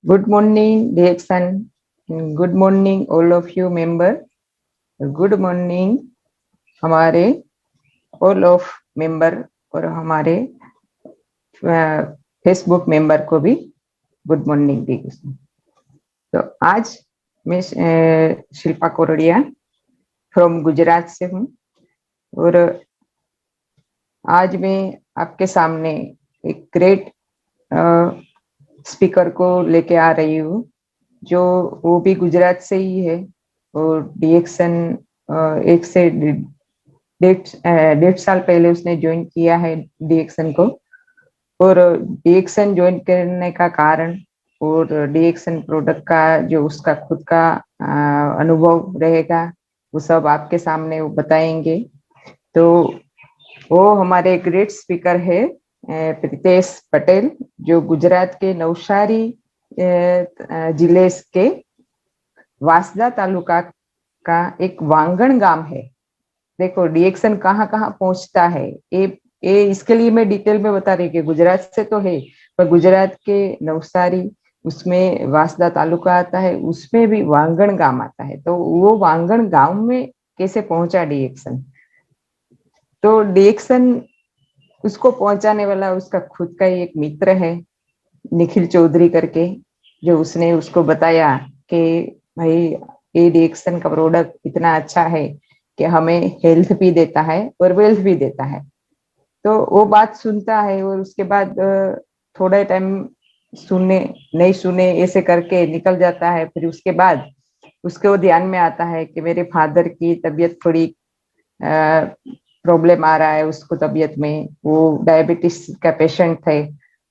Good morning, dear son. Good morning, all of you member. Good morning, हमारे all of member और हमारे Facebook member को भी good morning दी। तो आज मैं शिल्पा कोरडिया फ्रॉम गुजरात से हूँ और आज मैं आपके सामने एक ग्रेट स्पीकर को लेके आ रही हूँ जो वो भी गुजरात से ही है और डीएक्सन एक से डेढ़ साल पहले उसने ज्वाइन किया है डीएक्सन को। और डीएक्सन ज्वाइन करने का कारण और डीएक्सन प्रोडक्ट का जो उसका खुद का अनुभव रहेगा वो सब आपके सामने वो बताएंगे। तो वो हमारे ग्रेट स्पीकर है प्रीतेश पटेल जो गुजरात के नवसारी जिले के वासदा तालुका का एक वांगण गांव है। देखो डीएक्सन कहाँ कहाँ पहुंचता है ये इसके लिए मैं डिटेल में बता रही कि गुजरात से तो है पर गुजरात के नवसारी उसमें वासदा तालुका आता है, उसमें भी वांगण गांव आता है। तो वो वांगण गांव में कैसे पहुंचा डीएक्सन, तो डीएक्सन उसको पहुंचाने वाला उसका खुद का ही एक मित्र है निखिल चौधरी करके, जो उसने उसको बताया कि भाई ये डीएक्सन का प्रोडक्ट इतना अच्छा है कि हमें हेल्थ भी देता है और वेल्थ भी देता है। तो वो बात सुनता है और उसके बाद थोड़ा टाइम सुनने नहीं सुने ऐसे करके निकल जाता है। फिर उसके बाद उसके वो ध्यान में आता है कि मेरे फादर की तबीयत थोड़ी प्रॉब्लम आ रहा है उसको तबीयत में, वो डायबिटीज का पेशेंट थे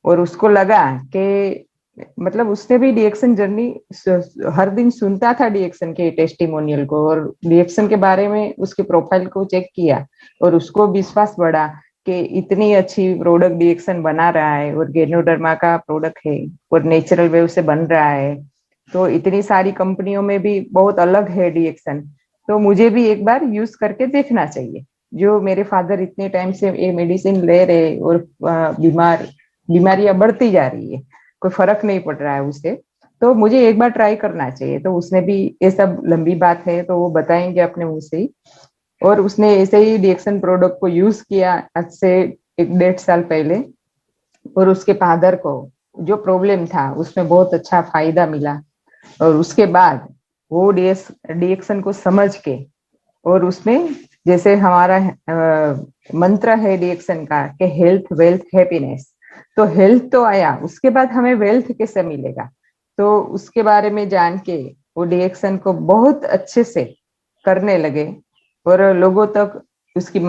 और उसको लगा कि मतलब उसने भी डीएक्सन जर्नी हर दिन सुनता था डीएक्सन के टेस्टिमोनियल को और डीएक्सन के बारे में उसके प्रोफाइल को चेक किया और उसको विश्वास बढ़ा कि इतनी अच्छी प्रोडक्ट डीएक्सन बना रहा है और गेनोडर्मा का प्रोडक्ट है और नेचुरल वेव से बन रहा है, तो इतनी सारी कंपनियों में भी बहुत अलग है डीएक्सन, तो मुझे भी एक बार यूज करके देखना चाहिए। जो मेरे फादर इतने टाइम से ये मेडिसिन ले रहे और बीमारियां बढ़ती जा रही है, कोई फर्क नहीं पड़ रहा है उससे, तो मुझे एक बार ट्राई करना चाहिए। तो उसने भी ये सब लंबी बात है तो वो बताएंगे अपने मुंह से ही, और उसने ऐसे ही डीएक्सन प्रोडक्ट को यूज किया आज से 1-1.5 साल पहले और उसके फादर को जो प्रॉब्लम था उसमें बहुत अच्छा फायदा मिला। और उसके बाद वो डीएक्सन को समझ के और उसमें जैसे हमारा मंत्र है डीएक्सन का कि हेल्थ वेल्थ हैप्पीनेस, तो हेल्थ तो आया, उसके बाद हमें वेल्थ कैसे मिलेगा, तो उसके बारे में जान के वो डीएक्सन को बहुत अच्छे से करने लगे और लोगों तक उसकी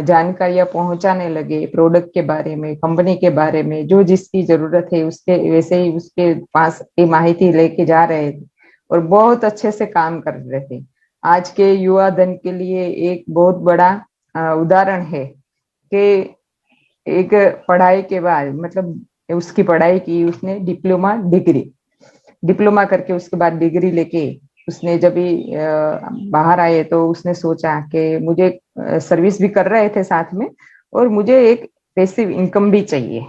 जानकारियां पहुंचाने लगे प्रोडक्ट के बारे में, कंपनी के बारे में, जो जिसकी जरूरत है उसके वैसे ही उसके पास ये माहिती लेके जा रहे थे और बहुत अच्छे से काम कर रहे थे। आज के युवा धन के लिए एक बहुत बड़ा उदाहरण है कि एक पढ़ाई के बाद मतलब उसकी पढ़ाई की उसने डिप्लोमा करके उसके बाद डिग्री लेके उसने जब भी बाहर आए तो उसने सोचा कि मुझे सर्विस भी कर रहे थे साथ में और मुझे एक पैसिव इनकम भी चाहिए।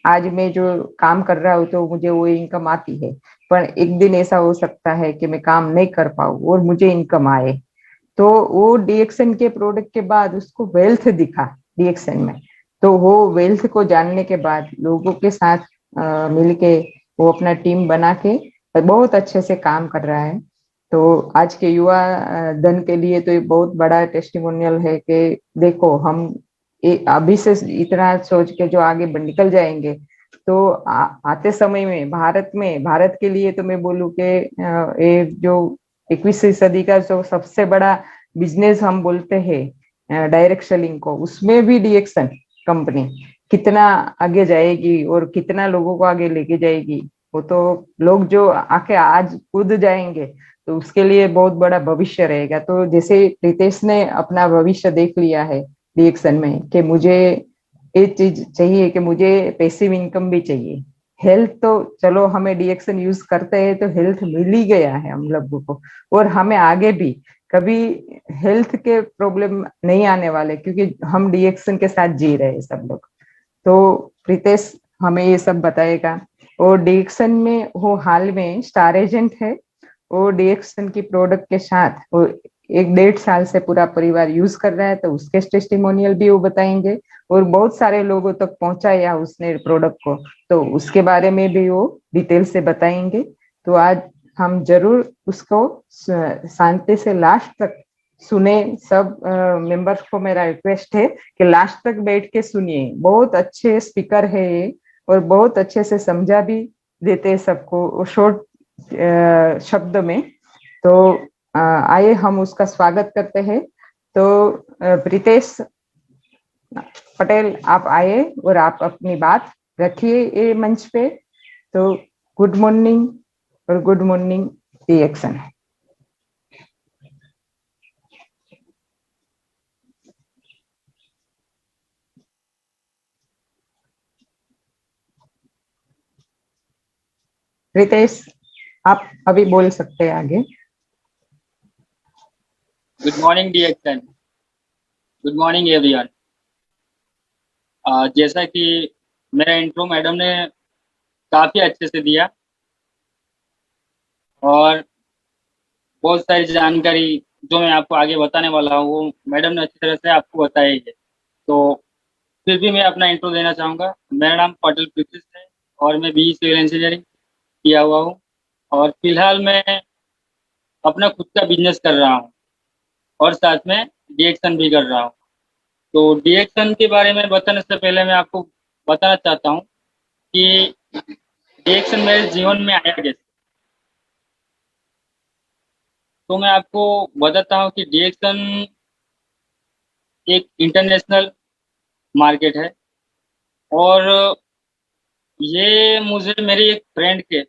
आज मैं जो काम कर रहा हूँ तो मुझे वो इनकम आती है, पर एक दिन ऐसा हो सकता है कि मैं काम नहीं कर पाऊँ और मुझे इनकम आए। तो वो डीएक्सन के प्रोडक्ट के बाद उसको वेल्थ दिखा डीएक्सन में, तो वो वेल्थ को जानने के बाद लोगों के साथ मिलके वो अपना टीम बना के बहुत अच्छे से काम कर रहा है। तो आज के युवा धन के लिए तो ये बहुत बड़ा टेस्टिमोनियल है कि देखो हम अभी से इतना सोच के जो आगे निकल जाएंगे तो आते समय में भारत के लिए तो मैं बोलूँ कि ये जो 21वीं सदी का जो सबसे बड़ा बिजनेस हम बोलते हैं डायरेक्ट सेलिंग को, उसमें भी डीएक्सन कंपनी कितना आगे जाएगी और कितना लोगों को आगे लेके जाएगी, वो तो लोग जो आके आज कूद जाएंगे तो उसके लिए बहुत बड़ा भविष्य रहेगा। तो जैसे रितेश ने अपना भविष्य देख लिया है डीएक्सन में कि मुझे ये चीज चाहिए कि मुझे पैसिव इनकम भी चाहिए, हेल्थ तो चलो हमें डीएक्सन यूज करते हैं तो हेल्थ मिल ही गया है हम लोगों को और हमें आगे भी कभी हेल्थ के प्रॉब्लम नहीं आने वाले क्योंकि हम डीएक्सन के साथ जी रहे हैं सब लोग। तो प्रीतेश हमें ये सब बताएगा वो डीएक्सन में वो हाल में स्टार एजेंट है। वो डीएक्सन की प्रोडक्ट के साथ वो 1-1.5 साल से पूरा परिवार यूज कर रहा है, तो उसके टेस्टिमोनियल भी वो बताएंगे। और बहुत सारे लोगों तक पहुंचाया उसने प्रोडक्ट को, तो उसके बारे में भी वो डिटेल से बताएंगे। तो आज हम जरूर उसको शांति से लास्ट तक सुने। सब मेंबर्स को मेरा रिक्वेस्ट है कि लास्ट तक बैठ के सुनिए। बहुत अच्छे स्पीकर है ये, और बहुत अच्छे से समझा भी देते हैं सबको शॉर्ट शब्द में। तो आइए हम उसका स्वागत करते हैं। तो प्रीतेश पटेल आप आए और आप अपनी बात रखिए ये मंच पे। तो गुड मॉर्निंग और गुड मॉर्निंग डीएक्सन। रितेश आप अभी बोल सकते हैं आगे। गुड मॉर्निंग डीएक्सन, गुड मॉर्निंग एवरीवन। जैसा कि मेरा इंट्रो मैडम ने काफ़ी अच्छे से दिया और बहुत सारी जानकारी जो मैं आपको आगे बताने वाला हूँ वो मैडम ने अच्छी तरह से आपको बताई है। तो फिर भी मैं अपना इंट्रो देना चाहूँगा। मेरा नाम पटेल प्रीतिश है और मैं बीई सिविल इंजीनियरिंग किया हुआ हूँ और फिलहाल मैं अपना खुद का बिजनेस कर रहा हूँ और साथ में डीएक्सन भी कर रहा हूँ। तो डीएक्सन के बारे में बताने से पहले मैं आपको बताना चाहता हूँ कि डीएक्सन मेरे जीवन में आया कैसे। तो मैं आपको बताता हूँ कि डीएक्सन एक इंटरनेशनल मार्केट है और ये मुझे मेरी एक फ्रेंड के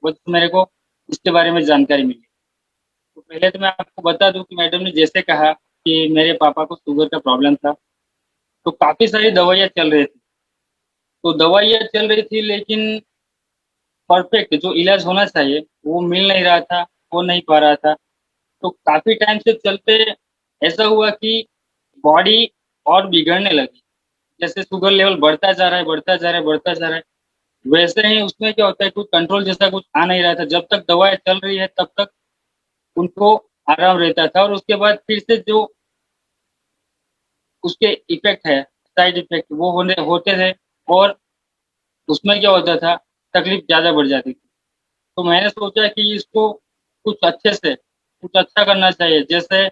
वजह मेरे को इसके बारे में जानकारी मिली। तो पहले तो मैं आपको बता दूं कि मैडम ने जैसे कहा कि मेरे पापा को शुगर का प्रॉब्लम था, तो काफ़ी सारी दवाइयाँ चल रही थी। तो दवाइयाँ चल रही थी लेकिन परफेक्ट जो इलाज होना चाहिए वो मिल नहीं रहा था, हो नहीं पा रहा था। तो काफ़ी टाइम से चलते ऐसा हुआ कि बॉडी और बिगड़ने लगी। जैसे शुगर लेवल बढ़ता जा रहा है, बढ़ता जा रहा है, बढ़ता जा रहा है, वैसे ही उसमें क्या होता है कुछ कंट्रोल जैसा कुछ आ नहीं रहा था। जब तक दवाएं चल रही है तब तक उनको आराम रहता था और उसके बाद फिर से जो उसके इफेक्ट है, साइड इफेक्ट वो होते थे और उसमें क्या होता था तकलीफ ज़्यादा बढ़ जाती थी। तो मैंने सोचा कि इसको कुछ अच्छे से कुछ अच्छा करना चाहिए, जैसे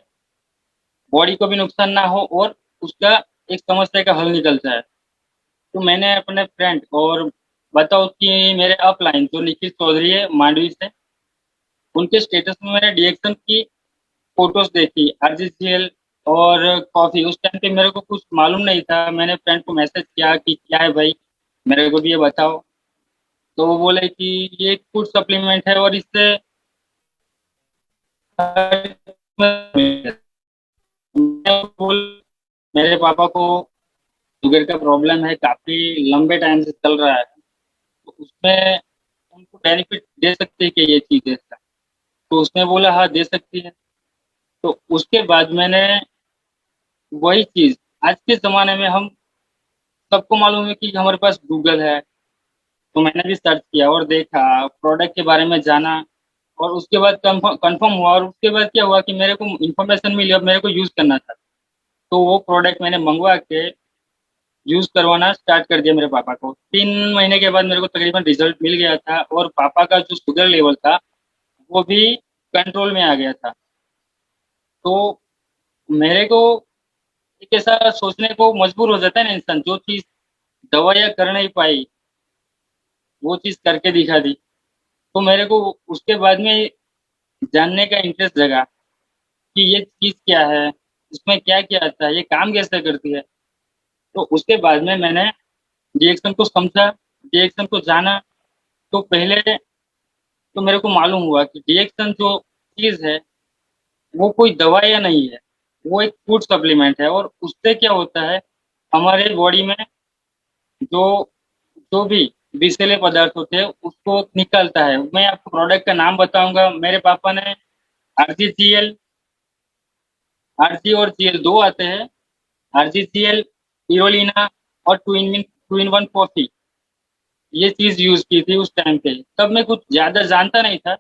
बॉडी को भी नुकसान ना हो और उसका एक समस्या का हल निकल जाए। तो मैंने अपने फ्रेंड और बताओ कि मेरे अपलाइन जो निखिल चौधरी है मांडवी से, उनके स्टेटस में मैंने डीएक्शन की फोटोज देखी, आरजीसीएल और कॉफी। उस टाइम पे मेरे को कुछ मालूम नहीं था। मैंने फ्रेंड को मैसेज किया कि क्या है भाई, मेरे को भी ये बताओ। तो वो बोले कि ये एक फूड सप्लीमेंट है और इससे बोल मेरे पापा को शुगर का प्रॉब्लम है, काफी लंबे टाइम से चल रहा है, तो उसमें उनको बेनिफिट दे सकते हैं कि ये चीज है इसका। तो उसने बोला हाँ दे सकती है। तो उसके बाद मैंने वही चीज, आज के ज़माने में हम सबको मालूम है कि हमारे पास गूगल है, तो मैंने भी सर्च किया और देखा, प्रोडक्ट के बारे में जाना और उसके बाद कंफर्म हुआ और उसके बाद क्या हुआ कि मेरे को इन्फॉर्मेशन मिली और मेरे को यूज़ करना था। तो वो प्रोडक्ट मैंने मंगवा के यूज़ करवाना स्टार्ट कर दिया मेरे पापा को। 3 महीने के बाद मेरे को तकरीबन रिजल्ट मिल गया था और पापा का जो शुगर लेवल था वो भी कंट्रोल में आ गया था। तो मेरे को एक ऐसा सोचने को मजबूर हो जाता है ना इंसान, जो चीज़ दवाइयाँ कर नहीं पाई वो चीज़ करके दिखा दी। तो मेरे को उसके बाद में जानने का इंटरेस्ट जगा कि ये चीज़ क्या है, इसमें क्या-क्या आता है, ये काम कैसे करती है। तो उसके बाद में मैंने डीएक्शन को समझा, डीएक्शन को जाना। तो पहले तो मेरे को मालूम हुआ कि डीएक्शन जो चीज़ है वो कोई दवाइयाँ नहीं है, वो एक फूड सप्लीमेंट है और उससे क्या होता है हमारे बॉडी में जो जो भी विषैले पदार्थ होते हैं उसको निकालता है। मैं आपको प्रोडक्ट का नाम बताऊंगा। मेरे पापा ने आरजीसीएल, आरजी और जीएल दो आते हैं, आरजीसीएल, इरोलिना और टू इन वन कॉफी, ये चीज यूज की थी उस टाइम पे। तब मैं कुछ ज्यादा जानता नहीं था,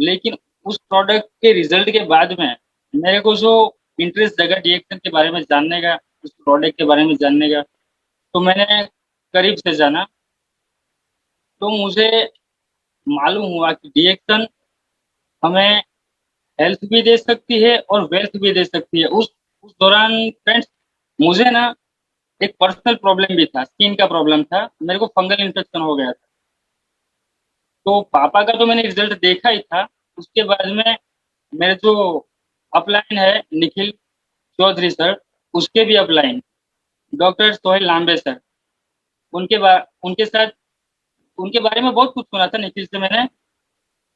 लेकिन उस प्रोडक्ट के रिजल्ट के बाद में मेरे को जो इंटरेस्ट जगा डीएक्शन के बारे में जानने का, उस प्रोडक्ट के बारे में जानने का, तो मैंने करीब से जाना। तो मुझे मालूम हुआ कि डीएक्शन हमें हेल्थ भी दे सकती है और वेल्थ भी दे सकती है। उस दौरान फ्रेंड्स, मुझे ना एक पर्सनल प्रॉब्लम भी था, स्किन का प्रॉब्लम था, मेरे को फंगल इन्फेक्शन हो गया था। तो पापा का तो मैंने रिजल्ट देखा ही था। उसके बाद में मेरे जो अपलाइन है निखिल चौधरी सर, उसके भी अपलाइन, डॉक्टर सोहेल लांबे सर, उनके साथ, उनके बारे में बहुत कुछ सुना था निखिल से मैंने,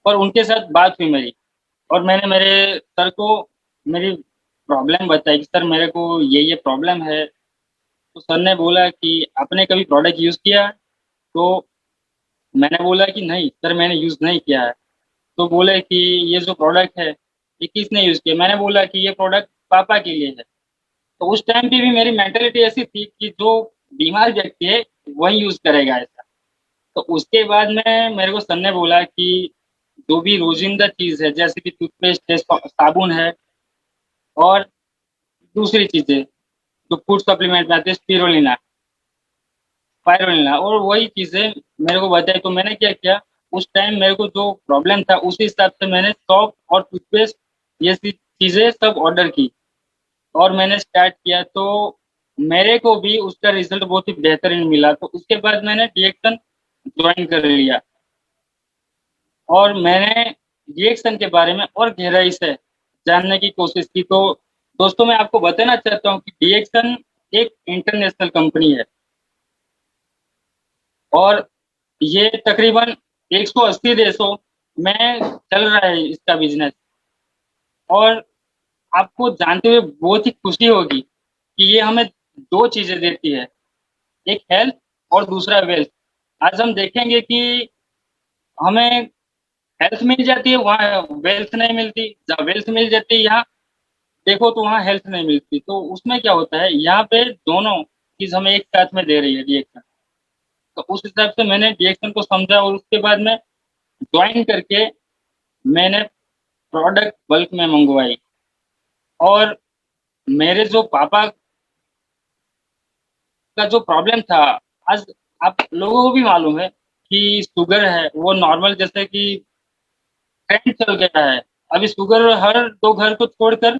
और उनके साथ बात हुई मेरी। और मैंने मेरे सर को मेरी प्रॉब्लम बताई कि सर मेरे को ये प्रॉब्लम है। तो सर ने बोला कि आपने कभी प्रोडक्ट यूज़ किया है? तो मैंने बोला कि नहीं सर, मैंने यूज़ नहीं किया है। तो बोले कि ये जो प्रोडक्ट है ये किसने यूज़ किया? मैंने बोला कि ये प्रोडक्ट पापा के लिए है। तो उस टाइम पे भी मेरी मेंटेलिटी ऐसी थी कि जो बीमार व्यक्ति है वही यूज़ करेगा ऐसा। तो उसके बाद में मेरे को सर ने बोला कि जो भी रोजिंदा चीज़ है, जैसे कि टूथपेस्ट है, साबुन है, और दूसरी चीज़ें जो फूड सप्लीमेंट में आते हैं, स्पिरुलिना, स्पाइरुलिना, और वही चीज़ें मेरे को बताई। तो मैंने क्या किया, उस टाइम मेरे को जो प्रॉब्लम था उसी हिसाब से मैंने सॉप और टूथपेस्ट ये सी चीज़ें सब ऑर्डर की और मैंने स्टार्ट किया। तो मेरे को भी उसका रिजल्ट बहुत ही बेहतरीन मिला। तो उसके बाद मैंने डीएक्शन ज्वाइन कर लिया और मैंने डीएक्शन के बारे में और गहराई से जानने की कोशिश की। तो दोस्तों, मैं आपको बताना चाहता हूँ कि डीएक्शन एक इंटरनेशनल कंपनी है और ये तकरीबन 180 देशों में चल रहा है इसका बिजनेस। और आपको जानते हुए बहुत ही खुशी होगी कि ये हमें दो चीजें देती है, एक हेल्थ और दूसरा वेल्थ। आज हम देखेंगे कि हमें हेल्थ मिल जाती है, वहाँ वेल्थ नहीं मिलती। जहाँ वेल्थ मिल जाती है यहाँ देखो तो वहाँ हेल्थ नहीं मिलती। तो उसमें क्या होता है, यहाँ पे दोनों चीज हमें एक साथ में दे रही है डीएक्शन। तो उस हिसाब से मैंने डीएक्शन को समझा और उसके बाद में ज्वाइन करके मैंने प्रोडक्ट बल्क में मंगवाई। और मेरे जो पापा का जो प्रॉब्लम था, आज आप लोगों को भी मालूम है कि शुगर है वो नॉर्मल, जैसे कि ट्रेंड चल गया है। अभी शुगर हर दो घर को छोड़कर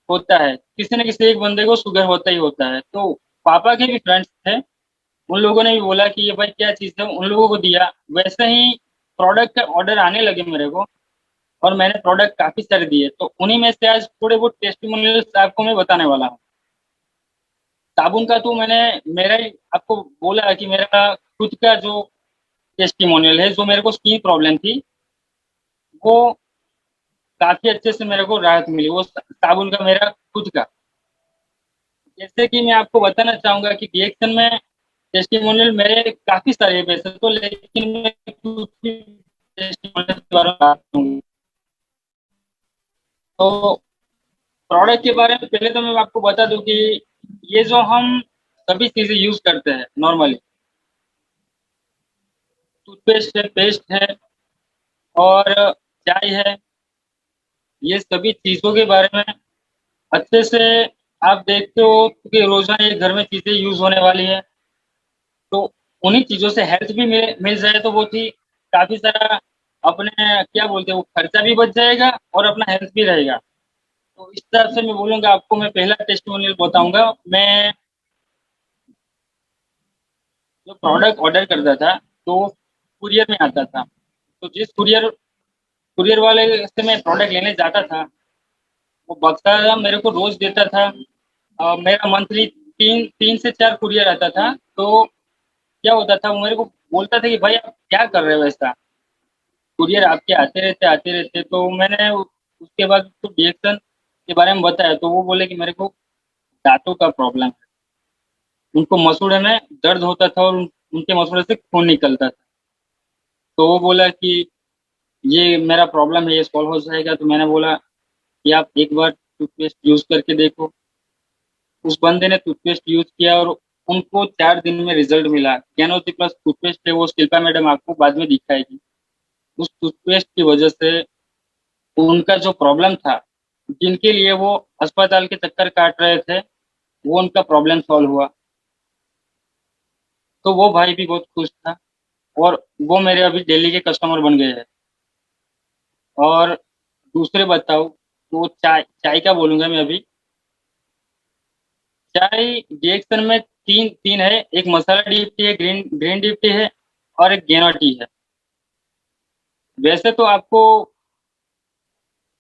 होता है, किसी न किसी एक बंदे को शुगर होता ही होता है। तो पापा के भी फ्रेंड्स थे, उन लोगों ने भी बोला कि ये भाई क्या चीज़ है, उन लोगों को दिया। वैसे ही प्रोडक्ट के ऑर्डर आने लगे मेरे को और मैंने प्रोडक्ट काफ़ी सारे दिए। तो उन्हीं में से आज थोड़े बहुत टेस्टिमोनियल्स आपको मैं बताने वाला हूँ। साबुन का तो मैंने, मेरा ही आपको बोला कि मेरा खुद का जो टेस्टिमोनियल है, जो मेरे को स्किन प्रॉब्लम थी वो काफ़ी अच्छे से मेरे को राहत मिली, वो साबुन का मेरा खुद का। जैसे कि मैं आपको बताना चाहूँगा कि रिएक्शन में टेस्टिमोनियल मेरे काफ़ी सारे हैं वैसे तो, लेकिन मैं कुछ टेस्टिमोनियल के बारे में बात करूँगी। तो प्रोडक्ट के बारे में पहले तो मैं आपको बता दूं कि ये जो हम सभी चीज़ें यूज़ करते हैं नॉर्मली, टूथपेस्ट है, पेस्ट है और चाय है, ये सभी चीज़ों के बारे में अच्छे से आप देखते हो कि रोज़ाना ये घर में चीज़ें यूज़ होने वाली है। तो उन्हीं चीज़ों से हेल्थ भी मिल जाए तो वो थी काफ़ी सारा, अपने क्या बोलते हैं, वो खर्चा भी बच जाएगा और अपना हेल्थ भी रहेगा। तो इस हिसाब से मैं बोलूँगा आपको, मैं पहला टेस्टिमोनियल बताऊँगा। मैं जो प्रोडक्ट ऑर्डर करता था तो कुरियर में आता था। तो जिस कुरियर कुरियर वाले से मैं प्रोडक्ट लेने जाता था, वो बक्सा मेरे को रोज देता था। मेरा मंथली तीन तीन से चार कुरियर आता था। तो क्या होता था, वो मेरे को बोलता था कि भाई आप क्या कर रहे हो ऐसा, कुरियर आपके आते रहते। तो मैंने उसके बाद उसको रिएक्शन के बारे में बताया तो वो बोले कि मेरे को दांतों का प्रॉब्लम है, उनको मसूड़े में दर्द होता था और उनके मसूड़े से खून निकलता था। तो वो बोला कि ये मेरा प्रॉब्लम है, ये सॉल्व हो जाएगा। तो मैंने बोला कि आप एक बार टूथपेस्ट यूज़ करके देखो। उस बंदे ने टूथपेस्ट यूज़ किया और उनको 4 दिन में रिजल्ट मिला। ज्ञानोती प्लस टूथपेस्ट है, वो शिल्पा मैडम आपको बाद में दिखाएगी। उस टूथपेस्ट की वजह से उनका जो प्रॉब्लम था, जिनके लिए वो अस्पताल के चक्कर काट रहे थे, वो उनका प्रॉब्लम सॉल्व हुआ। तो वो भाई भी बहुत खुश था, और वो मेरे अभी डेली के कस्टमर बन गए हैं। और दूसरे बताओ तो चाय चाय का बोलूंगा मैं अभी। चाय रिएक्शन में तीन तीन है, एक मसाला डी टी है, ग्रीन ग्रीन डी टी है, और एक गेनो टी है। वैसे तो आपको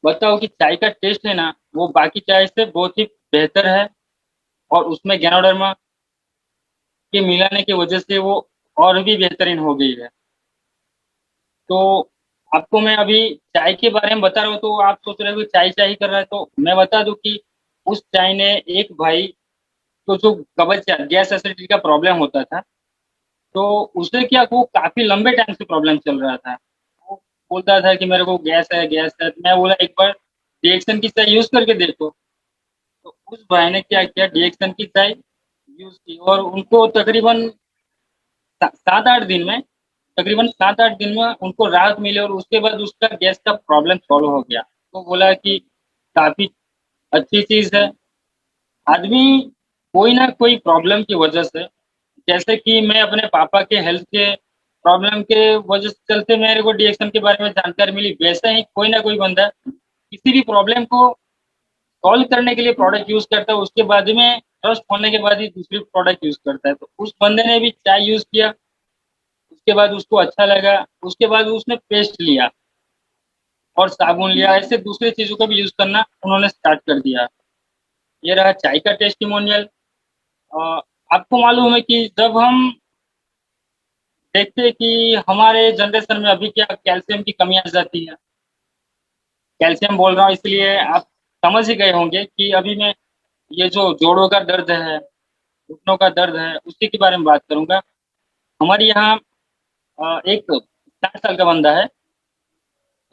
बताओ कि चाय का टेस्ट है ना, वो बाकी चाय से बहुत ही बेहतर है, और उसमें गैनोडर्मा के मिलाने की वजह से वो और भी बेहतरीन हो गई है। तो आपको मैं अभी चाय के बारे में बता रहा हूँ, तो आप सोच रहे हो कि चाय चाय ही कर रहा है, तो मैं बता दूं कि उस चाय ने एक भाई को जो कब्ज गैस एसिडिटी का प्रॉब्लम होता था, तो उसे क्या, वो काफी लंबे टाइम से प्रॉब्लम चल रहा था। वो बोलता था कि मेरे को गैस है, गैस है। मैं बोला एक बार रिएक्शन की चाय यूज करके देखो। तो उस भाई ने क्या किया, रिएक्शन की चाय यूज की, और उनको तकरीबन 7-8 दिन में, तकरीबन 7-8 दिन में उनको राहत मिली, और उसके बाद उसका गैस का प्रॉब्लम सॉल्व हो गया। तो बोला कि काफी अच्छी चीज है। आदमी कोई ना कोई प्रॉब्लम की वजह से, जैसे कि मैं अपने पापा के हेल्थ के प्रॉब्लम के वजह से चलते मेरे को डीएक्शन के बारे में जानकारी मिली, वैसे ही कोई ना कोई बंदा किसी भी प्रॉब्लम को सॉल्व करने के लिए प्रोडक्ट यूज करता है, उसके बाद में ट्रस्ट होने के बाद ही दूसरी प्रोडक्ट यूज करता है। तो उस बंदे ने भी चाय यूज किया, उसके बाद उसको अच्छा लगा, उसके बाद उसने पेस्ट लिया और साबुन लिया, ऐसे दूसरी चीजों का भी यूज करना उन्होंने स्टार्ट कर दिया। ये रहा चाय का टेस्टिमोनियल। आपको मालूम है कि जब हम देखते हैं कि हमारे जनरेशन में अभी क्या कैल्शियम की कमी आ जाती है। कैल्शियम बोल रहा हूँ इसलिए आप समझ ही गए होंगे कि अभी मैं ये जो जोड़ों का दर्द है, घुटनों का दर्द है, उसी के बारे में बात करूंगा। हमारे यहाँ एक 60 साल का बंदा है,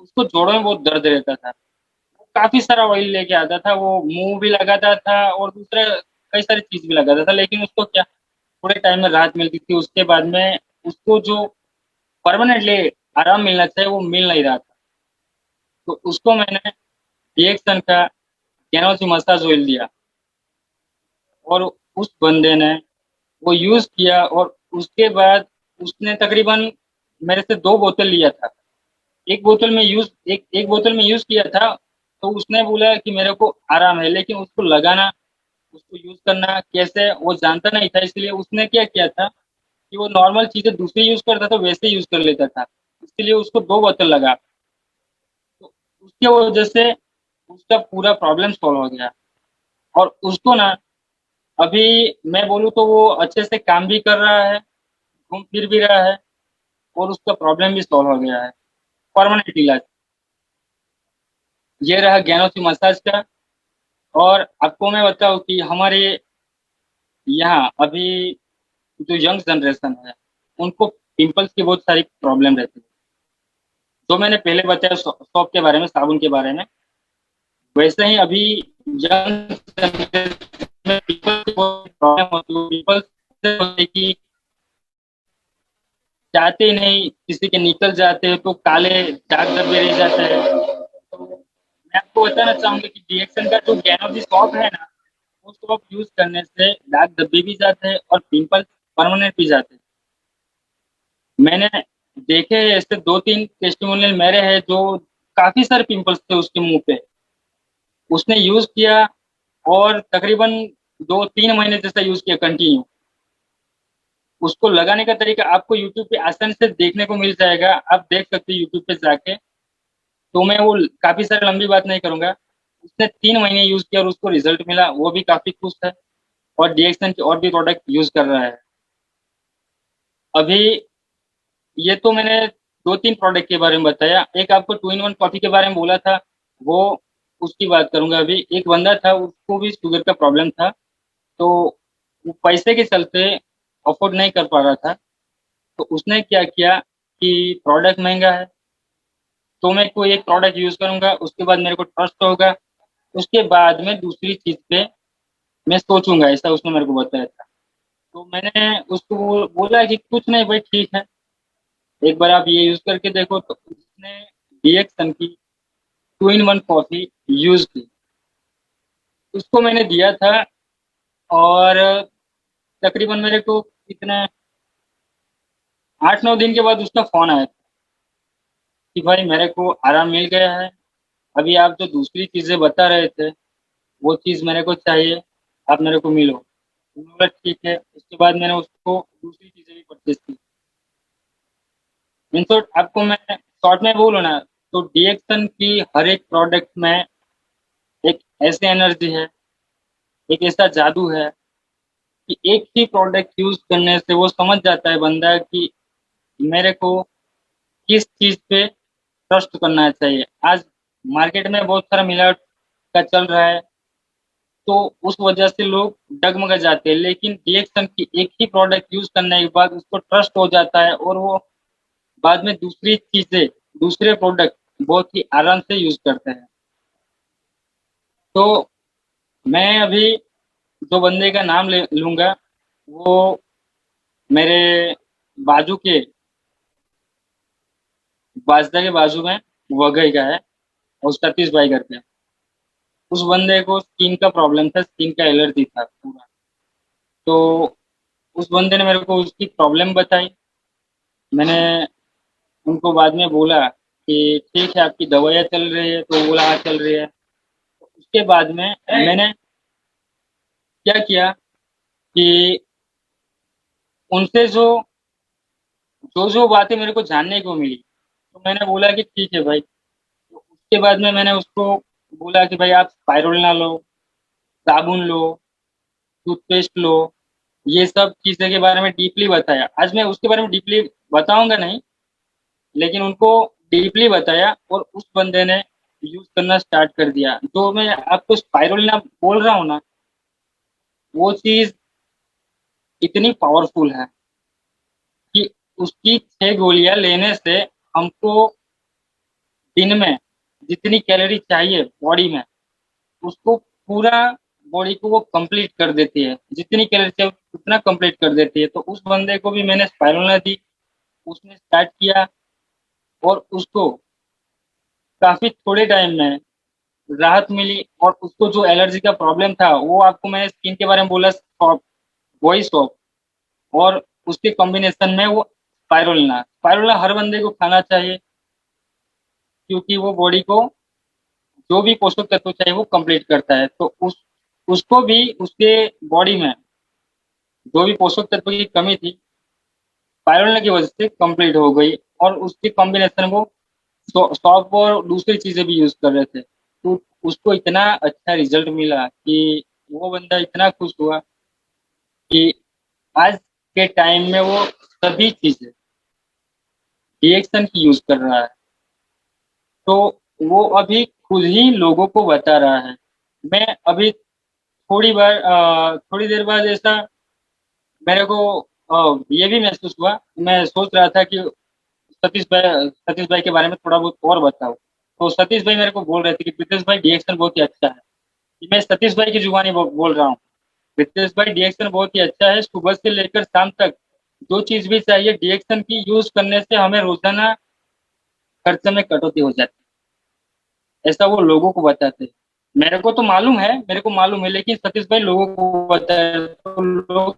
उसको जोड़ों में बहुत दर्द रहता था। वो काफी सारा ऑयल लेके आता था, वो मुंह भी लगाता था और दूसरे कई सारी चीज भी लगाता था, लेकिन उसको क्या, थोड़े टाइम में राहत मिलती थी, उसके बाद में उसको जो परमानेंटली आराम मिलना चाहिए वो मिल नहीं रहा था। तो उसको मैंने रिएक्शन का कैनोसी मसाज ऑयल दिया, और उस बंदे ने वो यूज किया, और उसके बाद उसने तकरीबन मेरे से 2 बोतल लिया था। एक बोतल में यूज किया था। तो उसने बोला कि मेरे को आराम है, लेकिन उसको लगाना, उसको यूज करना कैसे वो जानता नहीं था, इसलिए उसने क्या किया था कि वो नॉर्मल चीजें दूसरी यूज करता था, वैसे यूज कर लेता था। इसलिए उसको 2 बोतल लगा। तो उसके वजह से उसका पूरा प्रॉब्लम सॉल्व हो गया, और उसको ना अभी मैं बोलूँ तो वो अच्छे से काम भी कर रहा है, घूम फिर भी रहा है, और उसका प्रॉब्लम भी सॉल्व हो गया है, परमानेंट इलाज। ये रहा ज्ञानोची मसाज का। और आपको मैं बताऊं कि हमारे यहाँ अभी जो यंग जनरेशन है, उनको पिंपल्स की बहुत सारी प्रॉब्लम रहती है। जो मैंने पहले बताया सॉप के बारे में, साबुन के बारे में, वैसे ही अभी यंग जनरेशन में पिंपल्स की बहुत प्रॉब्लम होती है। पिंपल्स होते हैं कि चाहते ही नहीं, किसी के निकल जाते हैं तो काले दाग धब्बे रह जाते हैं। तो मैं आपको बताना चाहूंगा कि रिएक्शन का जो गैनोजी सॉप है ना, वो सॉप यूज करने से दाग धब्बे भी जाते हैं और पिंपल्स परमानेंट भी जाते हैं। मैंने देखे हैं ऐसे 2-3 टेस्टिमोनियल मेरे हैं, जो काफी सारे पिंपल्स थे उसके मुंह पे, उसने यूज किया, और तकरीबन 2-3 महीने जैसा यूज किया कंटिन्यू। उसको लगाने का तरीका आपको यूट्यूब पे आसानी से देखने को मिल जाएगा, आप देख सकते हैं यूट्यूब पे जाके। तो मैं वो काफी सारी लंबी बात नहीं करूंगा। उसने 3 महीने यूज किया और उसको रिजल्ट मिला, वो भी काफी खुश है, और डीएक्सन के और भी प्रोडक्ट यूज कर रहा है अभी। ये तो मैंने 2-3 प्रोडक्ट के बारे में बताया। एक आपको 2-in-1 कॉफी के बारे में बोला था, वो उसकी बात करूंगा अभी। एक बंदा था, उसको भी शुगर का प्रॉब्लम था, तो वो पैसे के चलते अफोर्ड नहीं कर पा रहा था। तो उसने क्या किया कि प्रोडक्ट महंगा है, तो मैं कोई एक प्रोडक्ट यूज करूंगा, उसके बाद मेरे को ट्रस्ट होगा, उसके बाद में दूसरी चीज पे मैं सोचूंगा, ऐसा उसने मेरे को बताया था। तो मैंने उसको बोला कि कुछ नहीं भाई, ठीक है, एक बार आप ये यूज करके देखो। तो उसने डीएक्सन की 2 in 1 कॉफी यूज की, उसको मैंने दिया था। और तकरीबन मेरे को कितना 8-9 दिन के बाद उसका फोन आया था कि भाई मेरे को आराम मिल गया है, अभी आप जो दूसरी चीजें बता रहे थे वो चीज मेरे को चाहिए, आप मेरे को मिलो। तो मैंने बोला ठीक है। उसके बाद मैंने उसको दूसरी चीजें भी परचेज की। इन शॉर्ट आपको मैं शॉर्ट में बोलूँ ना, तो डीएक्सन की हर एक प्रोडक्ट में एक ऐसी एनर्जी है, एक ऐसा जादू है कि एक ही प्रोडक्ट यूज करने से वो समझ जाता है बंदा कि मेरे को किस चीज पे ट्रस्ट करना चाहिए। आज मार्केट में बहुत सारा मिलावट का चल रहा है, तो उस वजह से लोग डगमगा जाते हैं, लेकिन डीएक्सन की एक ही प्रोडक्ट यूज करने के बाद उसको ट्रस्ट हो जाता है और वो बाद में दूसरी चीजें, दूसरे प्रोडक्ट बहुत ही आराम से यूज करते हैं। तो मैं अभी जो बंदे का नाम ले लूंगा, वो मेरे बाजू के बाजदा के बाजू में वघई का है, और सतीश भाई करके। उस बंदे को स्किन का प्रॉब्लम था, स्किन का एलर्जी था पूरा। तो उस बंदे ने मेरे को उसकी प्रॉब्लम बताई। मैंने उनको बाद में बोला कि ठीक है, आपकी दवाइयाँ चल रही है? तो बोला हाँ चल रही है। तो उसके बाद में मैंने क्या किया कि उनसे जो जो जो बातें मेरे को जानने को मिली, तो मैंने बोला कि ठीक है भाई। तो उसके बाद में मैंने उसको बोला कि भाई आप स्पाइरुलिना लो, साबुन लो, टूथपेस्ट लो, ये सब चीज़ें के बारे में डीपली बताया। आज मैं उसके बारे में डीपली बताऊंगा नहीं, लेकिन उनको डीपली बताया और उस बंदे ने यूज करना स्टार्ट कर दिया। जो मैं आपको स्पाइरुलिना बोल रहा हूँ ना, वो चीज इतनी पावरफुल है कि उसकी 6 गोलियां लेने से हमको दिन में जितनी कैलोरी चाहिए बॉडी में, उसको पूरा बॉडी को वो कंप्लीट कर देती है। जितनी कैलोरी चाहिए उतना कंप्लीट कर देती है। तो उस बंदे को भी मैंने स्पाइरुलिना दी, उसने स्टार्ट किया, और उसको काफी थोड़े टाइम में राहत मिली। और उसको जो एलर्जी का प्रॉब्लम था, वो आपको मैंने स्किन के बारे में बोला, सॉफ्ट, वही सॉफ्ट, और उसके कॉम्बिनेशन में वो स्पाइरुलिना। स्पाइरुलिना हर बंदे को खाना चाहिए, क्योंकि वो बॉडी को जो भी पोषक तत्व चाहिए वो कंप्लीट करता है। तो उसको भी उसके बॉडी में जो भी पोषक तत्व की कमी थी, स्पाइरुलिना की वजह से कंप्लीट हो गई। और उसके कॉम्बिनेशन वो सौंफ और दूसरी चीजें भी यूज कर रहे थे। तो उसको इतना अच्छा रिजल्ट मिला कि वो बंदा इतना खुश हुआ कि आज के टाइम में वो सभी चीजें रिएक्शन की यूज कर रहा है। तो वो अभी खुद ही लोगों को बता रहा है। मैं अभी थोड़ी देर बाद ऐसा मेरे को ये भी महसूस हुआ। मैं सोच रहा था कि सतीश भाई के बारे में थोड़ा बहुत और बताओ। तो सतीश भाई मेरे को बोल रहे थे कि प्रीतेश भाई रिएक्शन बहुत ही अच्छा है। कि मैं सतीश भाई की जुबानी बोल रहा हूँ। प्रीतेश भाई रिएक्शन बहुत ही अच्छा है, सुबह से लेकर शाम तक जो चीज भी चाहिए रिएक्शन की यूज करने से हमें रोजाना खर्चे में कटौती हो जाती है। ऐसा वो लोगों को बताते हैं। मेरे को मालूम है, लेकिन सतीश भाई लोगों को बताए तो लोग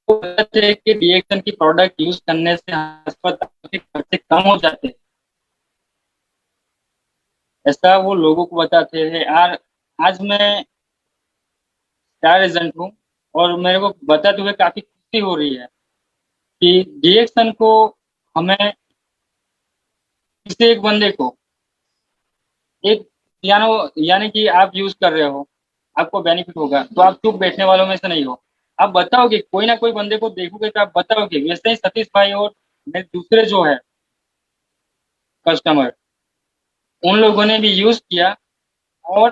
कहते हैं कि रिएक्शन की प्रोडक्ट यूज करने से अस्पताल के खर्चे कम हो जाते हैं। ऐसा वो लोगों को बताते हैं यार। आज मैं स्टार एजेंट हूँ, और मेरे को बताते हुए काफी खुशी हो रही है कि रिएक्शन को हमें किसी एक बंदे को एक यानो यानी कि आप यूज कर रहे हो, आपको बेनिफिट होगा, तो आप चुप बैठने वालों में से नहीं हो। आप बताओगे, कोई ना कोई बंदे को देखोगे तो आप बताओगे। वैसे ही सतीश भाई और मेरे दूसरे जो है कस्टमर, उन लोगों ने भी यूज किया और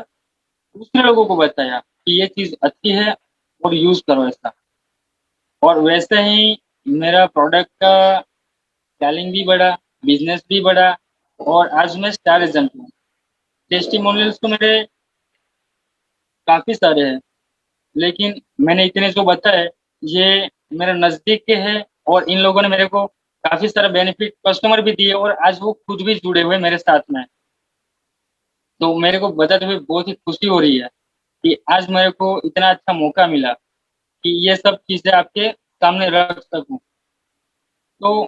दूसरे लोगों को बताया कि ये चीज अच्छी है और यूज करो ऐसा। और वैसे ही मेरा प्रोडक्ट का सेलिंग भी बढ़ा, बिजनेस भी बढ़ा, और आज मैं स्टार एजेंट हूँ। टेस्टिमोनियल्स तो मेरे काफी सारे हैं। लेकिन मैंने इतने जो बताए ये मेरे नजदीक के हैं, और इन लोगों ने मेरे को काफी सारा बेनिफिट कस्टमर भी दिए, और आज वो खुद भी जुड़े हुए मेरे साथ में। तो मेरे को बताते हुए बहुत ही खुशी हो रही है कि आज मेरे को इतना अच्छा मौका मिला कि ये सब चीजें आपके सामने रख सकूं। तो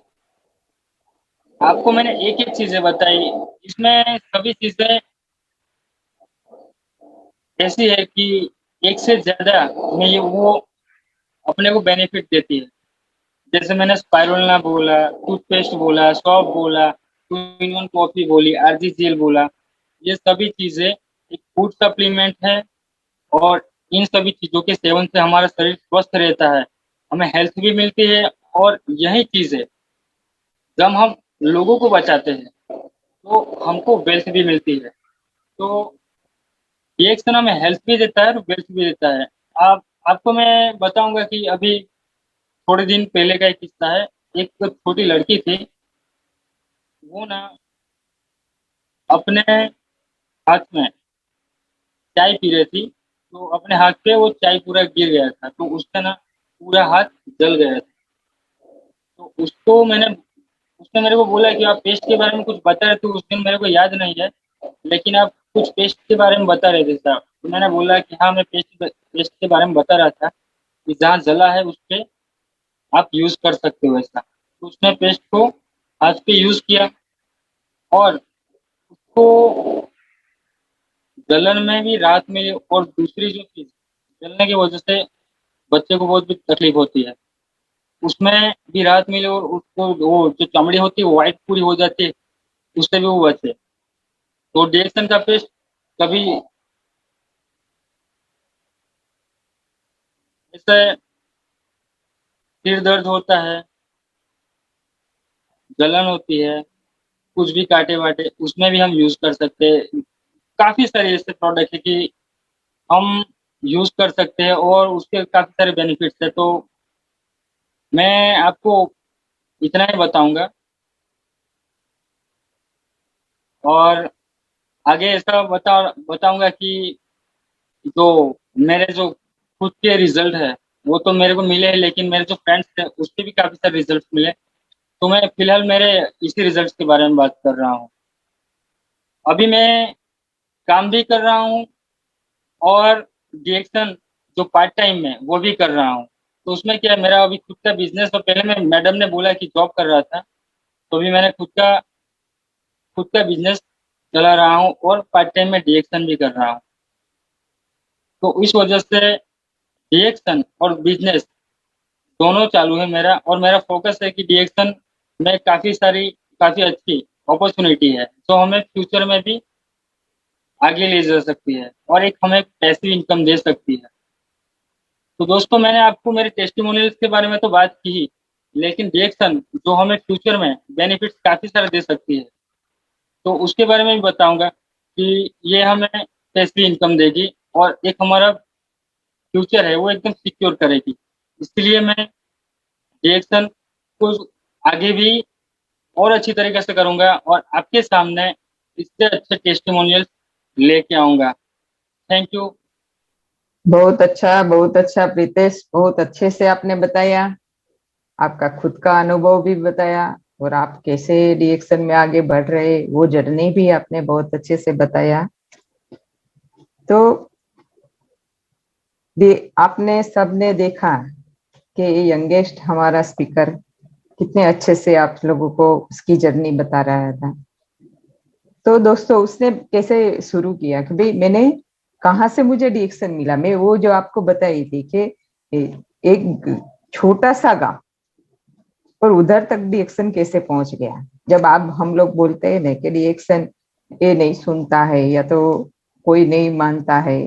आपको मैंने एक एक चीजें बताई, इसमें सभी चीजें ऐसी है कि एक से ज्यादा में ये वो अपने को बेनिफिट देती है। जैसे मैंने स्पाइरुलिना बोला, टूथपेस्ट बोला, सॉप बोला, टू इन वन कॉफी बोली, आरजी जेल बोला, ये सभी चीजें एक फूड सप्लीमेंट है, और इन सभी चीजों के सेवन से हमारा शरीर स्वस्थ रहता है, हमें हेल्थ भी मिलती है। और यही चीजें जब हम लोगों को बचाते हैं तो हमको वेल्थ भी मिलती है। तो ये एक हमें हेल्थ भी देता है और वेल्थ भी देता है। आप आपको मैं बताऊंगा कि अभी थोड़े दिन पहले का एक किस्सा है। एक छोटी लड़की थी, वो ना अपने हाथ में चाय पी रही थी, तो अपने हाथ पे वो चाय पूरा गिर गया था, तो उसका ना पूरा हाथ जल गया था। तो उसको मैंने उसने मेरे को बोला कि आप पेस्ट के बारे में कुछ बता रहे थे, उस दिन मेरे को याद नहीं है, लेकिन आप कुछ पेस्ट के बारे में बता रहे थे साहब। तो मैंने बोला कि हाँ, मैं पेस्ट पेस्ट के बारे में बता रहा था कि जहाँ जला है उस पे आप यूज कर सकते हो ऐसा। तो उसने पेस्ट को हाथ पे यूज किया, और उसको जलन में भी राहत मिली, और दूसरी जो चीज, जलने की वजह से बच्चे को बहुत भी तकलीफ होती है, उसमें भी राहत मिली, और उसको वो जो चमड़ी होती है वो व्हाइट पूरी हो जाती है, उससे भी वो बचे। तो डिएक्शन का पेस्ट कभी जैसे सिर दर्द होता है, जलन होती है, कुछ भी काटे वाटे, उसमें भी हम यूज कर सकते हैं। काफी सारे ऐसे प्रोडक्ट है कि हम यूज कर सकते हैं, और उसके काफी सारे बेनिफिट्स है। तो मैं आपको इतना ही बताऊंगा, और आगे ऐसा बताऊंगा कि जो मेरे जो खुद के रिजल्ट है वो तो मेरे को मिले हैं, लेकिन मेरे जो फ्रेंड्स थे उसके भी काफी सारे रिजल्ट मिले। तो मैं फिलहाल मेरे इसी रिजल्ट्स के बारे में बात कर रहा हूँ। अभी मैं काम भी कर रहा हूँ, और डिएक्शन जो पार्ट टाइम में वो भी कर रहा हूँ। तो उसमें क्या है, मेरा अभी खुद का बिजनेस, तो पहले मैं मैडम ने बोला कि जॉब कर रहा था, तो अभी मैंने खुद का बिजनेस चला रहा हूँ, और पार्ट टाइम में डिएक्शन भी कर रहा हूँ। तो इस वजह से डिएक्शन और बिजनेस दोनों चालू है मेरा, और मेरा फोकस है कि डिएक्शन में काफी अच्छी अपॉर्चुनिटी है, जो हमें फ्यूचर में भी आगे ले जा सकती है, और एक हमें पैसिव इनकम दे सकती है। तो दोस्तों, मैंने आपको मेरे टेस्टिमोनियल्स के बारे में तो बात की ही, लेकिन डिएक्शन जो हमें फ्यूचर में बेनिफिट्स काफी सारे दे सकती है, तो उसके बारे में भी बताऊंगा कि ये हमें पैसिव इनकम देगी, और एक हमारा फ्यूचर है वो एकदम सिक्योर करेगी। इसलिए मैं डिएक्शन को आगे भी और अच्छी तरीके से करूंगा, और आपके सामने इससे अच्छे टेस्टिमोनियल्स लेके आऊंगा। Thank you. बहुत अच्छा प्रीतेश, बहुत अच्छे से आपने बताया, आपका खुद का अनुभव भी बताया, और आप कैसे रिएक्शन में आगे बढ़ रहे वो जर्नी भी आपने बहुत अच्छे से बताया। तो आपने सबने देखा कि यंगेस्ट हमारा स्पीकर कितने अच्छे से आप लोगों को उसकी जर्नी बता रहा था। तो दोस्तों, उसने कैसे शुरू किया कि भाई मैंने कहाँ से मुझे रिएक्शन मिला, मैं वो जो आपको बताई थी कि एक छोटा सा गांव और उधर तक रिएक्शन कैसे पहुंच गया। जब आप हम लोग बोलते हैं ना कि रिएक्शन ये नहीं सुनता है या तो कोई नहीं मानता है,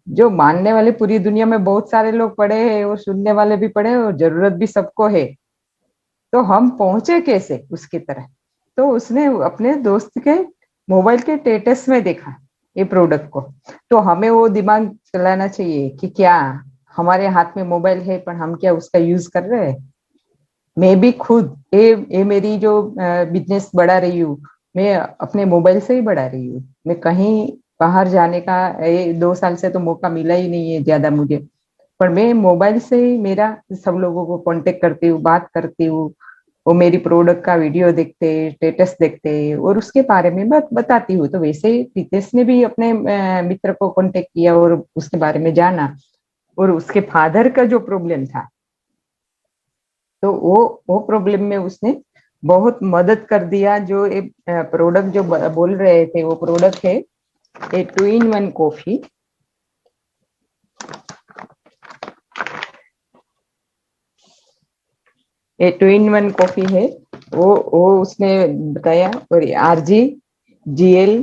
जो मानने वाले पूरी दुनिया में बहुत सारे लोग पड़े हैं और सुनने वाले भी पड़े हैं और जरूरत भी सबको है, तो हम पहुंचे कैसे उसकी तरह। तो उसने अपने दोस्त के मोबाइल के स्टेटस में देखा ये प्रोडक्ट को। तो हमें वो दिमाग चलाना चाहिए कि क्या हमारे हाथ में मोबाइल है पर हम क्या उसका यूज कर रहे हैं। मैं भी खुद ये मेरी जो बिजनेस बढ़ा रही हूँ, मैं अपने मोबाइल से ही बढ़ा रही हूँ। मैं कहीं बाहर जाने का 2 साल से तो मौका मिला ही नहीं है ज्यादा मुझे। पर मैं मोबाइल से ही मेरा सब लोगों को कांटेक्ट करती हूँ, बात करती हूँ। वो मेरी प्रोडक्ट का वीडियो देखते, स्टेटस देखते और उसके बारे में बताती हूँ। तो वैसे ही प्रीतेश ने भी अपने मित्र को कांटेक्ट किया और उसके बारे में जाना। और उसके फादर का जो प्रॉब्लम था, तो वो प्रॉब्लम में उसने बहुत मदद कर दिया। जो एक प्रोडक्ट जो बोल रहे थे, वो प्रोडक्ट है ए 2 in 1 कॉफी। ये 2 in 1 कॉफी है। वो उसने बताया। और आरजी, जीएल,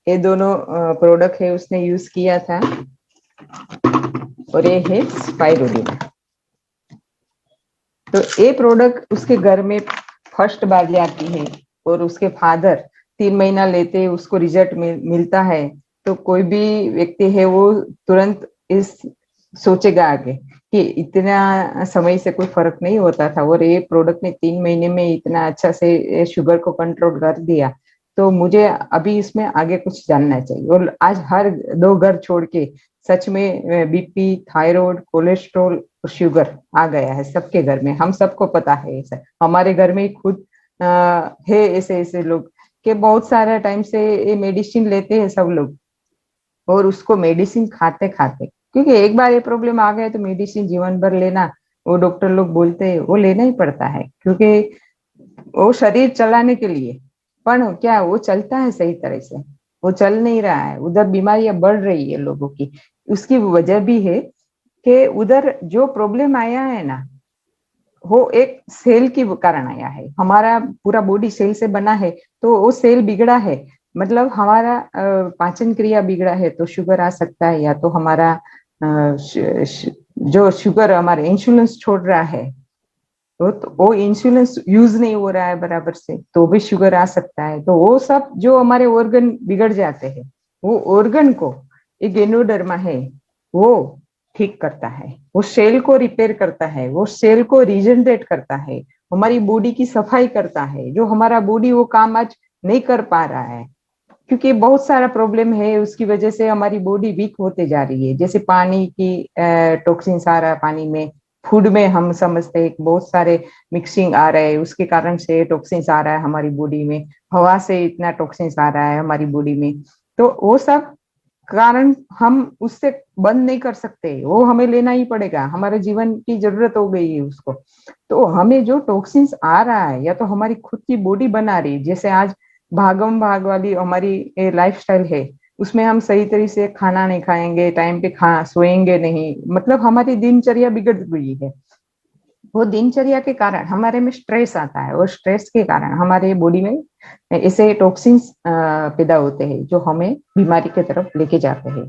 ये दोनों प्रोडक्ट है उसने यूज किया था। और ये है स्पाइरुलिना। तो ये प्रोडक्ट उसके घर में फर्स्ट बार जाती है और उसके फादर 3 महीना लेते, उसको रिजल्ट मिलता है। तो कोई भी व्यक्ति है वो तुरंत इस सोचेगा आगे कि इतना समय से कोई फर्क नहीं होता था और ये प्रोडक्ट ने 3 महीने में इतना अच्छा से शुगर को कंट्रोल कर दिया। तो मुझे अभी इसमें आगे कुछ जानना चाहिए। और आज हर 2 घर छोड़ के सच में बीपी, थायराइड, कोलेस्ट्रॉल और शुगर आ गया है सबके घर में। हम सबको पता है ऐसा। हमारे घर में खुद है ऐसे ऐसे लोग कि बहुत सारा टाइम से ये मेडिसिन लेते हैं सब लोग। और उसको मेडिसिन खाते खाते, क्योंकि एक बार ये प्रॉब्लम आ गया तो मेडिसिन जीवन भर लेना, वो डॉक्टर लोग बोलते हैं वो लेना ही पड़ता है, क्योंकि वो शरीर चलाने के लिए। पर क्या वो चलता है सही तरह से? वो चल नहीं रहा है। उधर बीमारियां बढ़ रही है लोगों की। उसकी वजह भी है कि उधर जो प्रॉब्लम आया है ना, वो एक सेल के कारण आया है। हमारा पूरा बॉडी सेल से बना है, तो वो सेल बिगड़ा है। मतलब हमारा पाचन क्रिया बिगड़ा है तो शुगर आ सकता है। या तो हमारा जो शुगर हमारे इंसुलिन छोड़ रहा है, तो वो इंसुलिन यूज नहीं हो रहा है बराबर से, तो भी शुगर आ सकता है। तो वो सब जो हमारे ऑर्गन बिगड़ जाते हैं, वो ऑर्गन को एक गेनोडर्मा है वो ठीक करता है। वो सेल को रिपेयर करता है, वो सेल को रीजनरेट करता है, हमारी बॉडी की सफाई करता है। जो हमारा बॉडी वो काम आज नहीं कर पा रहा है, क्योंकि बहुत सारा प्रॉब्लम है उसकी वजह से हमारी बॉडी वीक होते जा रही है। जैसे पानी की टॉक्सिन्स आ रहा है पानी में, फूड में हम समझते हैं बहुत सारे मिक्सिंग आ रहे हैं, उसके कारण से टॉक्सिन्स आ रहा है हमारी बॉडी में। हवा से इतना टॉक्सिन्स आ रहा है हमारी बॉडी में। तो वो सब कारण हम उससे बंद नहीं कर सकते, वो हमें लेना ही पड़ेगा। हमारे जीवन की जरूरत हो गई है उसको। तो हमें जो टॉक्सिन्स आ रहा है, या तो हमारी खुद की बॉडी बना रही है। जैसे आज भागम भाग वाली हमारी लाइफस्टाइल है, उसमें हम सही तरीके से खाना नहीं खाएंगे, टाइम पे खा सोएंगे नहीं, मतलब हमारी दिनचर्या बिगड़ गई है। वो दिनचर्या के कारण हमारे में स्ट्रेस आता है, और स्ट्रेस के कारण हमारे बॉडी में ऐसे टॉक्सिन्स पैदा होते हैं जो हमें बीमारी की तरफ लेके जाते हैं।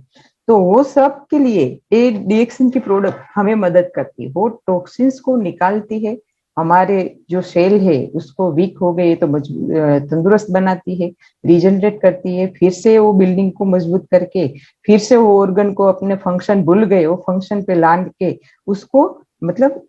तो वो सब के लिए ये डीएक्सिन की प्रोडक्ट हमें मदद करती है। वो टॉक्सिन्स को निकालती है, हमारे जो सेल है उसको वीक हो गए तो तंदुरुस्त बनाती है, रीजनरेट करती है, फिर से वो बिल्डिंग को मजबूत करके फिर से वो ऑर्गन को अपने फंक्शन भूल गए वो फंक्शन पे ला के उसको, मतलब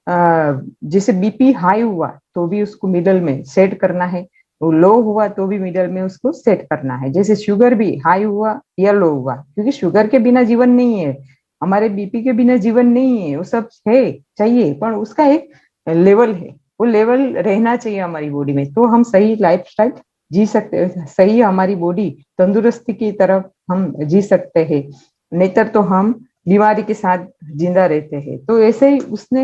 जैसे बीपी हाई हुआ तो भी उसको मिडल में सेट करना है, वो लो हुआ तो भी मिडल में उसको सेट करना है। जैसे शुगर भी हाई हुआ या लो हुआ, क्योंकि शुगर के बिना जीवन नहीं है, हमारे बीपी के बिना जीवन नहीं है। वो सब है, चाहिए, पर उसका एक लेवल है। वो लेवल रहना चाहिए हमारी बॉडी में, तो हम सही लाइफस्टाइल जी सकते हैं, सही हमारी बॉडी तंदुरुस्ती की तरफ हम जी सकते हैं। नहीं तो हम बीमारी के साथ जिंदा रहते हैं। तो ऐसे ही उसने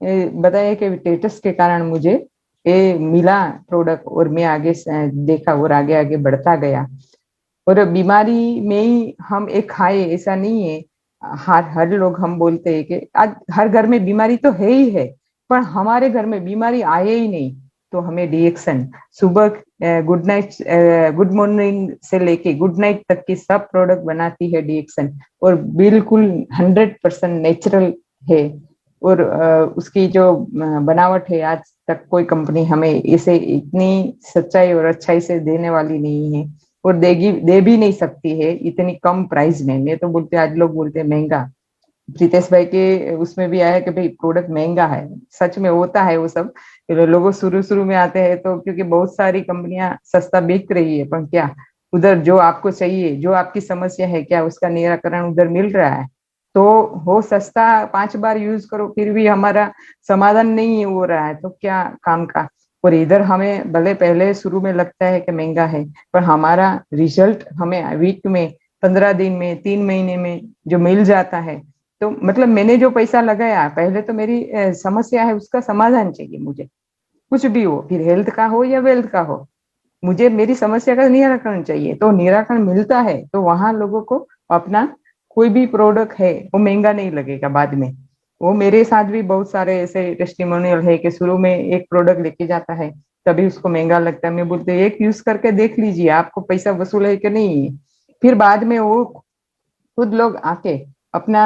बताया कि स्टेटस के कारण मुझे ये मिला प्रोडक्ट, और मैं आगे देखा और आगे आगे बढ़ता गया। और बीमारी में ही हम एक खाए ऐसा नहीं है। हर हर लोग हम बोलते हैं कि आज हर घर में बीमारी तो है ही है, पर हमारे घर में बीमारी आए ही नहीं। तो हमें डीएक्सन सुबह गुड नाइट, गुड मॉर्निंग से लेके गुड नाइट तक की सब प्रोडक्ट बनाती है डीएक्सन, और बिल्कुल 100% नेचुरल है। और उसकी जो बनावट है, आज तक कोई कंपनी हमें इसे इतनी सच्चाई और अच्छाई से देने वाली नहीं है, और दे भी नहीं सकती है इतनी कम प्राइस में। मैं तो बोलते, आज लोग बोलते हैं महंगा। प्रीतेश भाई के उसमें भी आया कि भाई प्रोडक्ट महंगा है, सच में होता है वो सब। लोगों शुरू शुरू में आते हैं तो क्योंकि बहुत सारी कंपनियां सस्ता बेच रही है, पर क्या उधर जो आपको चाहिए, जो आपकी समस्या है, क्या उसका निराकरण उधर मिल रहा है? तो वो सस्ता 5 बार यूज करो फिर भी हमारा समाधान नहीं हो रहा है तो क्या काम का। और इधर हमें भले पहले शुरू में लगता है कि महंगा है, पर हमारा रिजल्ट हमें वीक में, 15 दिन में, 3 महीने में जो मिल जाता है। तो मतलब मैंने जो पैसा लगाया, पहले तो मेरी समस्या है उसका समाधान चाहिए मुझे, कुछ भी हो, फिर हेल्थ का हो या वेल्थ का हो, मुझे मेरी समस्या का निराकरण चाहिए। तो निराकरण मिलता है तो वहां लोगों को अपना कोई भी प्रोडक्ट है वो महंगा नहीं लगेगा बाद में। वो मेरे साथ भी बहुत सारे ऐसे टेस्टिमोनियल है कि शुरू में एक प्रोडक्ट लेके जाता है, तभी उसको महंगा लगता है। मैं बोलते एक यूज करके देख लीजिए, आपको पैसा वसूल है कि नहीं। फिर बाद में वो खुद लोग आके अपना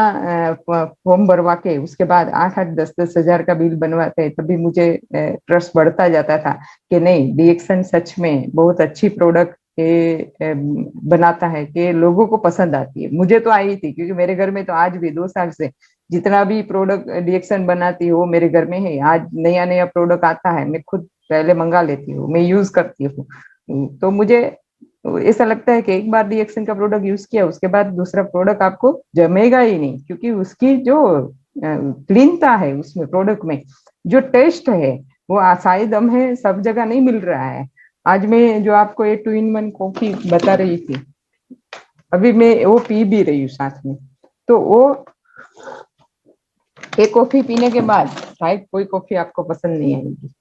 फॉर्म भरवा के उसके बाद 8-8 10-10 हजार का बिल बनवाते हैं, तभी मुझे ट्रस्ट बढ़ता जाता था कि नहीं, डीएक्सन सच में बहुत अच्छी प्रोडक्ट बनाता है कि लोगों को पसंद आती है। मुझे तो आई थी क्योंकि मेरे घर में तो आज भी 2 साल से जितना भी प्रोडक्ट डीएक्सन बनाती है वो मेरे घर में है। आज नया नया प्रोडक्ट आता है, मैं खुद पहले मंगा लेती हूँ, मैं यूज करती हूँ। तो मुझे ऐसा लगता है कि एक बार रिएक्शन का प्रोडक्ट यूज किया उसके बाद दूसरा प्रोडक्ट आपको जमेगा ही नहीं, क्योंकि उसकी जो क्लीनता है उसमें प्रोडक्ट में, जो टेस्ट है वो शायद हमें सब जगह नहीं मिल रहा है। आज मैं जो आपको ये 2 in 1 कॉफी बता रही थी, अभी मैं वो पी भी रही हूँ साथ में। तो वो एक कॉफी पीने के बाद शायद कोई कॉफी आपको पसंद नहीं आएगी।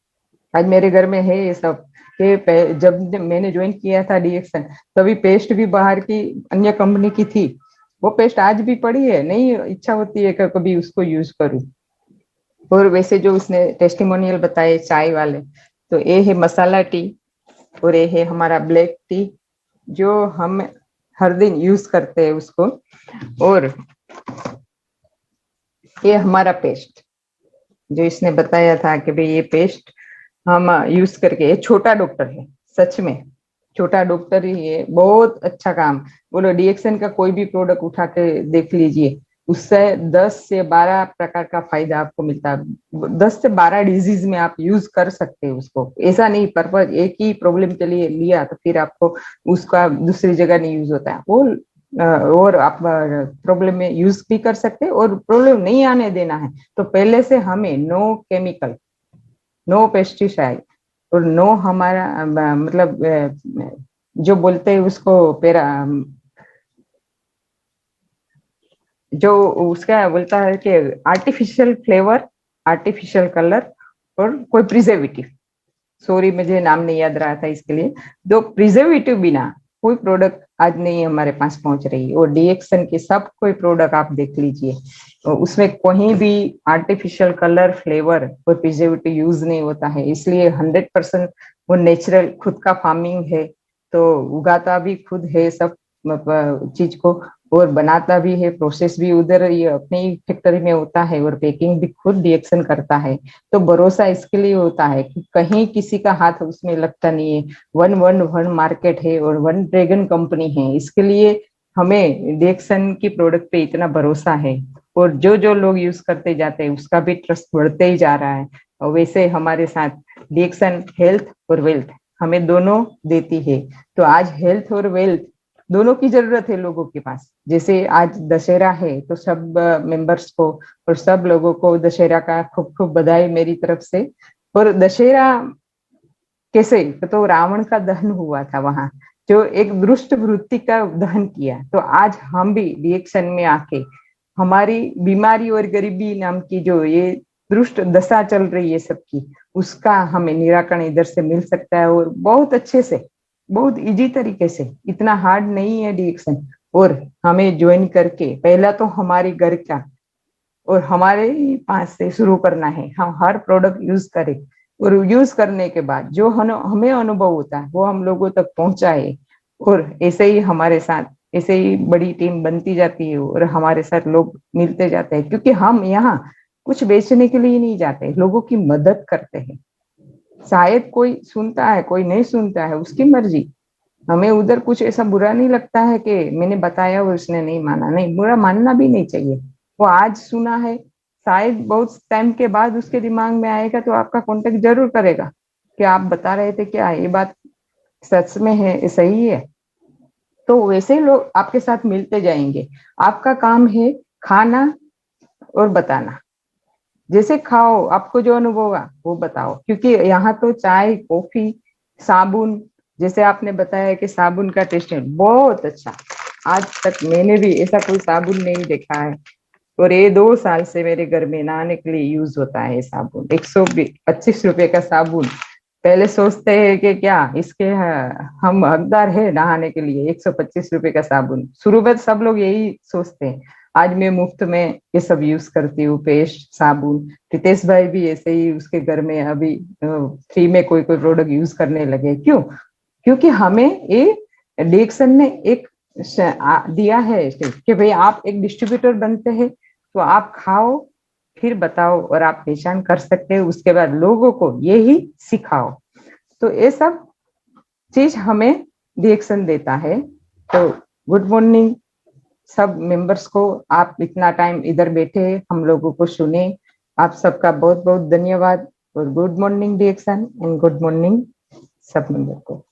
आज मेरे घर में है ये सब कि जब मैंने ज्वाइन किया था डीएक्सन, तभी पेस्ट भी बाहर की अन्य कंपनी की थी। वो पेस्ट आज भी पड़ी है, नहीं इच्छा होती है कि कभी उसको यूज करूं। और वैसे जो उसने टेस्टिमोनियल बताए चाय वाले, तो ये है मसाला टी और ये है हमारा ब्लैक टी जो हम हर दिन यूज करते हैं उसको। और ये हमारा पेस्ट जो इसने बताया था कि भाई ये पेस्ट हम यूज करके, ये छोटा डॉक्टर है, सच में छोटा डॉक्टर ही है, बहुत अच्छा काम। बोलो डीएक्सन का कोई भी प्रोडक्ट उठा के देख लीजिए, उससे 10 से 12 प्रकार का फायदा आपको मिलता है। 10 से 12 डिजीज में आप यूज कर सकते हैं उसको, ऐसा नहीं पर्पज एक ही प्रॉब्लम के लिए लिया तो फिर आपको उसका दूसरी जगह नहीं यूज होता है वो। और आप प्रॉब्लम में यूज भी कर सकते हैं और प्रॉब्लम नहीं आने देना है तो पहले से हमें नो केमिकल, नो पेस्टिसाइड और नो हमारा मतलब जो बोलते हैं उसको पेरा, जो उसका बोलता है कि आर्टिफिशियल फ्लेवर, आर्टिफिशियल कलर और कोई प्रिजर्वेटिव, सॉरी मुझे नाम नहीं याद रहा था इसके लिए। दो प्रिजर्वेटिव बिना कोई प्रोडक्ट आज नहीं हमारे पास पहुंच रही। और डीएक्सन के सब कोई प्रोडक्ट आप देख लीजिए, तो उसमें कहीं भी आर्टिफिशियल कलर, फ्लेवर और प्रिजर्वेटिव यूज नहीं होता है। इसलिए 100% वो नेचुरल खुद का फार्मिंग है, तो उगाता भी खुद है सब चीज को, और बनाता भी है, प्रोसेस भी उधर ये अपनी फैक्ट्री में होता है और पैकिंग भी खुद डीएक्सन करता है। तो भरोसा इसके लिए होता है कि कहीं किसी का हाथ उसमें लगता नहीं है। वन वन वन मार्केट है और वन ड्रैगन कंपनी है, इसके लिए हमें डीएक्सन की प्रोडक्ट पे इतना भरोसा है। और जो जो लोग यूज करते जाते हैं उसका भी ट्रस्ट बढ़ते ही जा रहा है। और वैसे हमारे साथ डीएक्सन हेल्थ और वेल्थ हमें दोनों देती है। तो आज हेल्थ और वेल्थ दोनों की जरूरत है लोगों के पास। जैसे आज दशहरा है तो सब मेंबर्स को और सब लोगों को दशहरा का खूब खूब बधाई मेरी तरफ से। और दशहरा कैसे, तो रावण का दहन हुआ था वहां, जो एक दुष्ट वृत्ति का दहन किया। तो आज हम भी रिएक्शन में आके हमारी बीमारी और गरीबी नाम की जो ये दुष्ट दशा चल रही है सबकी, उसका हमें निराकरण इधर से मिल सकता है और बहुत अच्छे से, बहुत इजी तरीके से। इतना हार्ड नहीं है डीएक्शन। और हमें ज्वाइन करके पहला तो हमारे घर का और हमारे पास से शुरू करना है। हम हर प्रोडक्ट यूज करें और यूज करने के बाद जो हमें अनुभव होता है वो हम लोगों तक पहुंचाए। और ऐसे ही हमारे साथ ऐसे ही बड़ी टीम बनती जाती है और हमारे साथ लोग मिलते जाते हैं, क्योंकि हम यहाँ कुछ बेचने के लिए नहीं जाते, लोगों की मदद करते हैं। शायद कोई सुनता है कोई नहीं सुनता है, उसकी मर्जी। हमें उधर कुछ ऐसा बुरा नहीं लगता है कि मैंने बताया और उसने नहीं माना, नहीं, बुरा मानना भी नहीं चाहिए। वो आज सुना है, शायद बहुत टाइम के बाद उसके दिमाग में आएगा तो आपका कांटेक्ट जरूर करेगा कि आप बता रहे थे क्या ये बात सच में है, सही है। तो वैसे ही लोग आपके साथ मिलते जाएंगे। आपका काम है खाना और बताना, जैसे खाओ, आपको जो अनुभव होगा वो बताओ, क्योंकि यहाँ तो चाय, कॉफी, साबुन, जैसे आपने बताया कि साबुन का टेस्ट है बहुत अच्छा, आज तक मैंने भी ऐसा कोई साबुन नहीं देखा है। और ये 2 साल से मेरे घर में नहाने के लिए यूज होता है साबुन, 125 रुपए का साबुन। पहले सोचते हैं कि क्या इसके हम हकदार है नहाने के लिए, 125 रुपए का साबुन, शुरू में सब लोग यही सोचते हैं। आज मैं मुफ्त में ये सब यूज करती हूँ, पेस्ट, साबुन। रितेश भाई भी ऐसे ही, उसके घर में अभी फ्री में कोई कोई प्रोडक्ट यूज करने लगे। क्यों? क्योंकि हमें ये डिएक्सन ने एक दिया है कि भाई आप एक डिस्ट्रीब्यूटर बनते हैं, तो आप खाओ फिर बताओ, और आप पहचान कर सकते हो, उसके बाद लोगों को यही सिखाओ। तो ये सब चीज हमें डिएक्शन देता है। तो गुड मॉर्निंग सब मेंबर्स को, आप इतना टाइम इधर बैठे हम लोगों को सुने, आप सबका बहुत बहुत धन्यवाद। और गुड मॉर्निंग डिएक्शन एंड गुड मॉर्निंग सब मेंबर को।